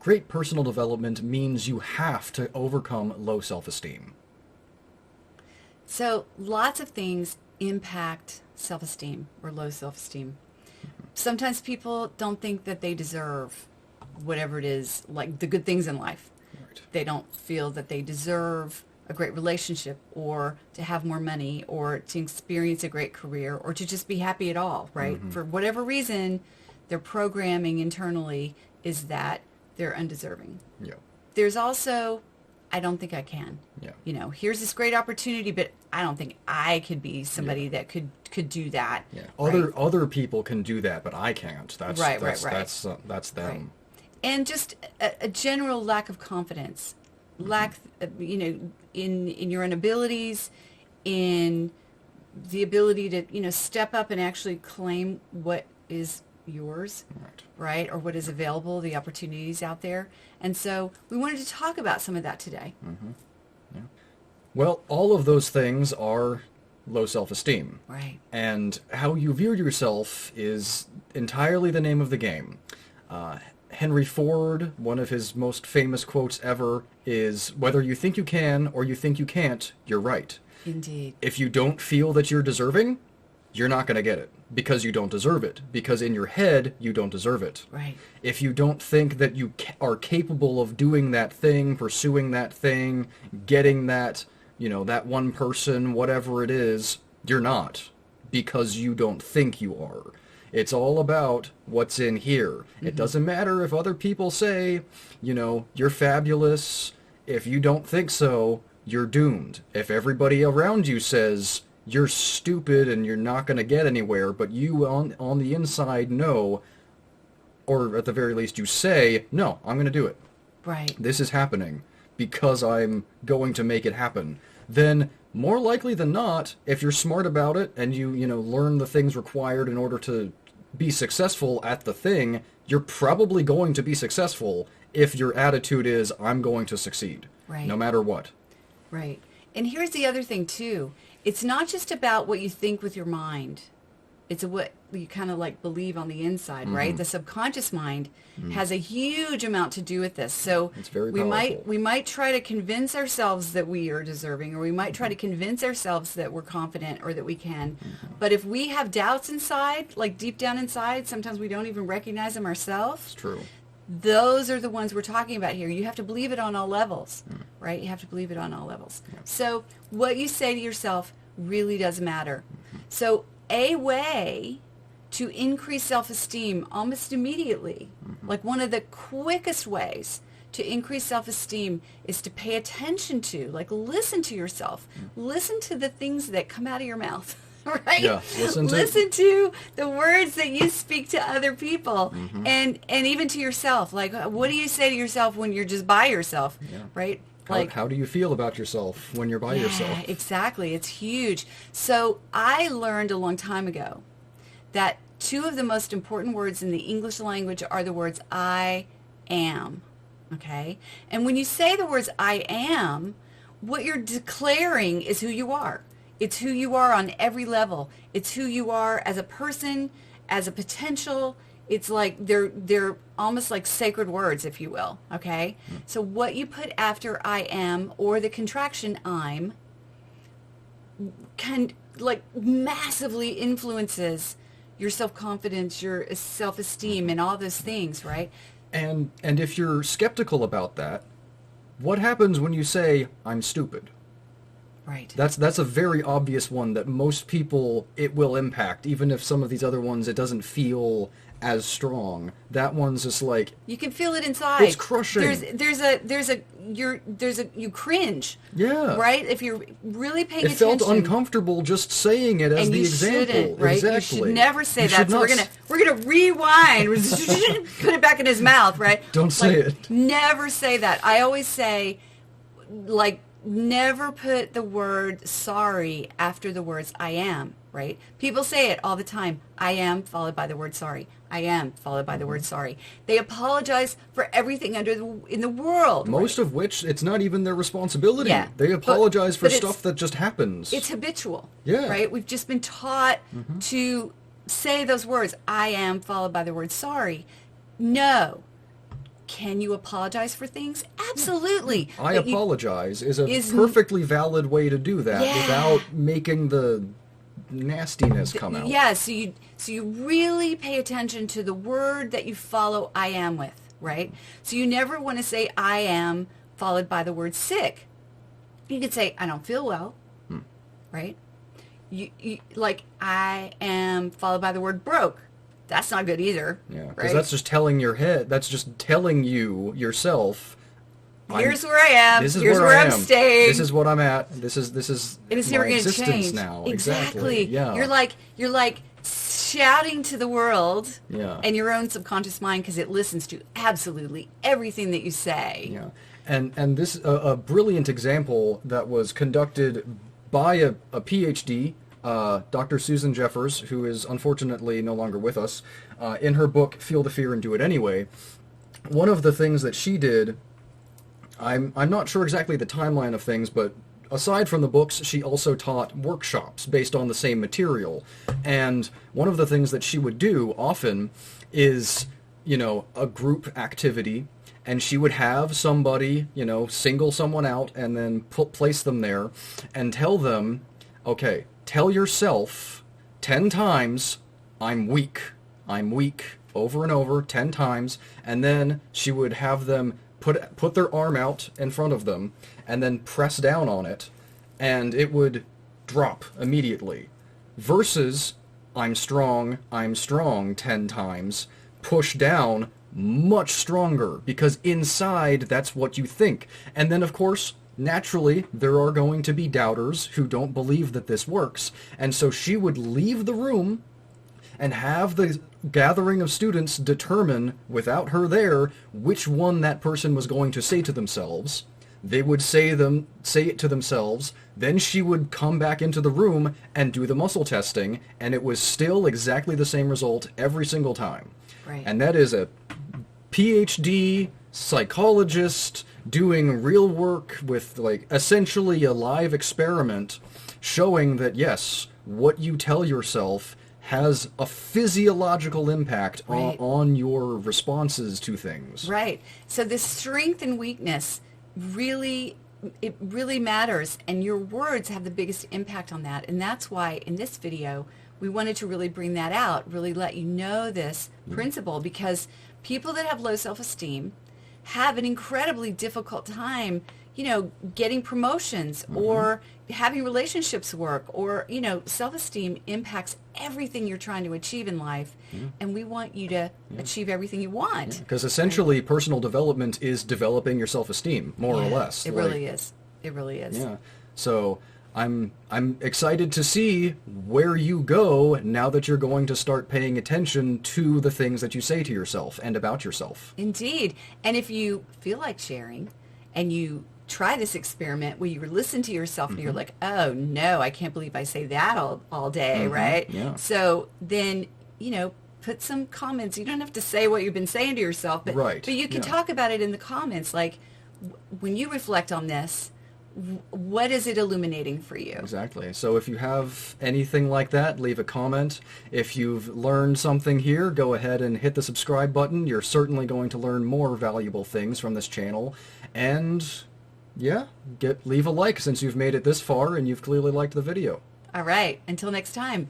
great personal development means you have to overcome low self-esteem. So lots of things impact self-esteem or low self-esteem. Sometimes people don't think that they deserve whatever it is, like the good things in life. Right. They don't feel that they deserve a great relationship or to have more money or to experience a great career or to just be happy at all, right? For whatever reason, their programming internally is that they're undeserving. Yeah. There's also, I don't think I can. Yeah. You know, here's this great opportunity, but I don't think I could be somebody that could do that. Yeah. Right? Other people can do that, but I can't. That's Right. That's them. Right. And just a general lack of confidence, lack, in your own abilities, in the ability to, step up and actually claim what is yours, right? Or what is available, the opportunities out there. And so we wanted to talk about some of that today. Yeah. Well, all of those things are low self-esteem. Right. And how you view yourself is entirely the name of the game. Henry Ford, one of his most famous quotes ever, is, whether you think you can or you think you can't, you're right. Indeed. If you don't feel that you're deserving, you're not going to get it, because you don't deserve it, because in your head, you don't deserve it. Right. If you don't think that you are capable of doing that thing, pursuing that thing, getting that, that one person, whatever it is, you're not, because you don't think you are. It's all about what's in here. It doesn't matter if other people say, you're fabulous. If you don't think so, you're doomed. If everybody around you says you're stupid and you're not going to get anywhere, but you on the inside know, or at the very least you say, no, I'm going to do it. Right. This is happening because I'm going to make it happen. Then more likely than not, if you're smart about it and you learn the things required in order to be successful at the thing, you're probably going to be successful if your attitude is, I'm going to succeed. Right. No matter what. Right. And here's the other thing too. It's not just about what you think with your mind. It's what you kind of like believe on the inside, right? The subconscious mind has a huge amount to do with this. So It's very we powerful. might try to convince ourselves that we are deserving, or we might try to convince ourselves that we're confident or that we can. But if we have doubts inside, like deep down inside, sometimes we don't even recognize them ourselves. It's true. Those are the ones we're talking about here. You have to believe it on all levels, right? You have to believe it on all levels. Yeah. So what you say to yourself really does matter. So a way to increase self-esteem almost immediately, like one of the quickest ways to increase self-esteem, is to pay attention to, like listen to yourself. Listen to the things that come out of your mouth. Right? Yeah, listen to the words that you speak to other people, and even to yourself. Like, what do you say to yourself when you're just by yourself? Yeah. Right? How do you feel about yourself when you're by yourself? Exactly. It's huge. So I learned a long time ago that two of the most important words in the English language are the words I am. Okay? And when you say the words I am, what you're declaring is who you are. It's who you are on every level. It's who you are as a person, as a potential. It's like they're almost like sacred words, if you will, okay? So what you put after I am, or the contraction I'm, can like massively influences your self-confidence, your self-esteem, and all those things, right? And if you're skeptical about that, what happens when you say, I'm stupid? Right. That's a very obvious one that most people it will impact, even if some of these other ones it doesn't feel as strong. That one's just like, you can feel it inside. it's crushing. You cringe. Yeah. Right? If you're really paying It attention. felt uncomfortable just saying it as and the you example. shouldn't, right? Exactly. You should never say You that. should So not we're gonna rewind. Put it back in his mouth, right? Don't say it. Never say that. I always say, like, never put the word sorry after the words I am, right? People say it all the time. I am followed by the word sorry. I am followed by the word sorry. They apologize for everything in the world. Most of which, it's not even their responsibility. Yeah. They apologize for but stuff that just happens. It's habitual. Yeah. Right? We've just been taught to say those words, I am followed by the word sorry. No. Can you apologize for things? Absolutely. I But apologize is a is- perfectly valid way to do that Yeah. without making the nastiness come out. Yeah, so you really pay attention to the word that you follow I am with, right? So you never want to say I am followed by the word sick. You could say I don't feel well, right? You like I am followed by the word broke. That's not good either. Yeah, because right? that's just telling your head. That's just telling you yourself. Here's where I am. This is Here's where where I I'm am. staying. This is what I'm at. This is And it's my never going to existence change. now. Exactly. Yeah. You're like shouting to the world Yeah. and your own subconscious mind because it listens to absolutely everything that you say. Yeah. And this a brilliant example that was conducted by a PhD, Dr. Susan Jeffers, who is unfortunately no longer with us, in her book Feel the Fear and Do It Anyway. One of the things that she did, I'm not sure exactly the timeline of things, but aside from the books, she also taught workshops based on the same material. And one of the things that she would do often is, a group activity, and she would have somebody, single someone out and then place them there and tell them, okay, tell yourself 10 times, I'm weak, over and over 10 times, and then she would have them put their arm out in front of them and then press down on it, and it would drop immediately. Versus, I'm strong 10 times, push down much stronger, because inside that's what you think. And then, of course, naturally, there are going to be doubters who don't believe that this works, and so she would leave the room and have the gathering of students determine, without her there, which one that person was going to say to themselves. They would say it to themselves, then she would come back into the room and do the muscle testing, and it was still exactly the same result every single time. Right. And that is a PhD psychologist doing real work with, essentially a live experiment showing that, yes, what you tell yourself has a physiological impact Right. on your responses to things. Right. So the strength and weakness really matters, and your words have the biggest impact on that. And that's why in this video we wanted to really bring that out, really let you know this principle, because people that have low self-esteem have an incredibly difficult time, getting promotions or having relationships work, or, self-esteem impacts everything you're trying to achieve in life. And we want you to achieve everything you want. Because essentially personal development is developing your self-esteem, more or less. It really is. It really is. Yeah. So I'm excited to see where you go now that you're going to start paying attention to the things that you say to yourself and about yourself. Indeed. And if you feel like sharing and you try this experiment where you listen to yourself and you're like, oh no, I can't believe I say that all day, right? Yeah. So then, put some comments. You don't have to say what you've been saying to yourself, but, Right. but you can Yeah. talk about it in the comments. Like, when you reflect on this, what is it illuminating for you? Exactly. So if you have anything like that, leave a comment. If you've learned something here, go ahead and hit the subscribe button. You're certainly going to learn more valuable things from this channel. And yeah, leave a like since you've made it this far and you've clearly liked the video. All right. Until next time.